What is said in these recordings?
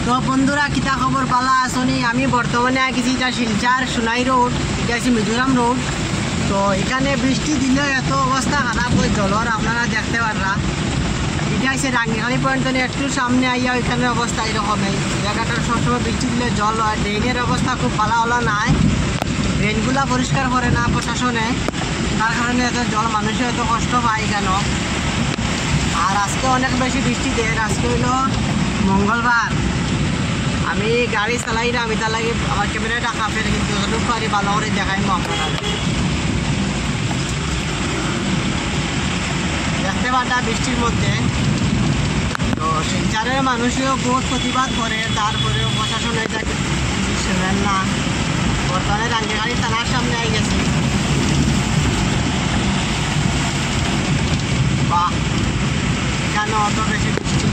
তো বন্ধুরা কিতা খবর পালা আসনি আমি বর্তমানে গেছি যা শিলচার সোনাই রোড এটা আছে মিজোরাম রোড। তো এখানে বৃষ্টি দিলে এত অবস্থা খারাপ হয় জলর আপনারা দেখতে পাররা। এটা আছে রাঙ্গিখালি পয়েন্ট একটু সামনে আইয়া ওইখানে অবস্থা এরকমই জায়গাটার সবসময় বৃষ্টি দিলে জল হয়। ড্রেনের অবস্থা খুব ভালো হলো নাই, ড্রেনগুলা পরিষ্কার করে না প্রশাসনে, তার কারণে এত জল মানুষে এত কষ্ট পায় কেন। আর আজকে অনেক বেশি বৃষ্টি দেয়। আজকে হইল মঙ্গলবার, আমি গাড়ি চালাই না, আমি তার লাগে আমার ক্যামেরাটা কাপের, কিন্তু যতটুকু পারি ভালো করে দেখাইমো আপনারা। দেখতে পাটা বৃষ্টির মধ্যে তো শিলচারের মানুষও বহুত প্রতিবাদ করে, তারপরেও প্রশাসন এটা শুনেন না। বর্তমানে রাঙ্গিখালি থানার সামনে আই গেছি। বাহ, কেন অত বেশি বৃষ্টি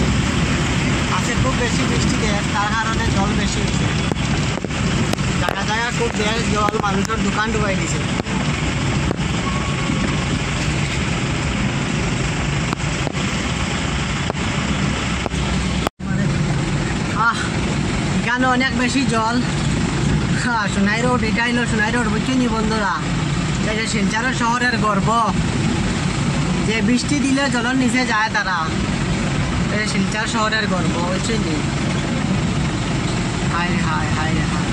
আছে, খুব বেশি বৃষ্টি দেয়, তার কারণে জল বেশি হয়েছে। জায়গা জায়গা খুব দেয় জল, মানুষের দোকান ডুবাই দিছে। এখানে অনেক বেশি জল। সোনাই রোড, এটা হলো সোনাই রোড, বুঝছেন নি বন্ধুরা? এটা শিলচর শহরের গর্ব, যে বৃষ্টি দিলে জলের নিচে যায় তারা। এটা শিলচর শহরের গর্ব, বুঝছেন নি? হায় হায় হায় হায়।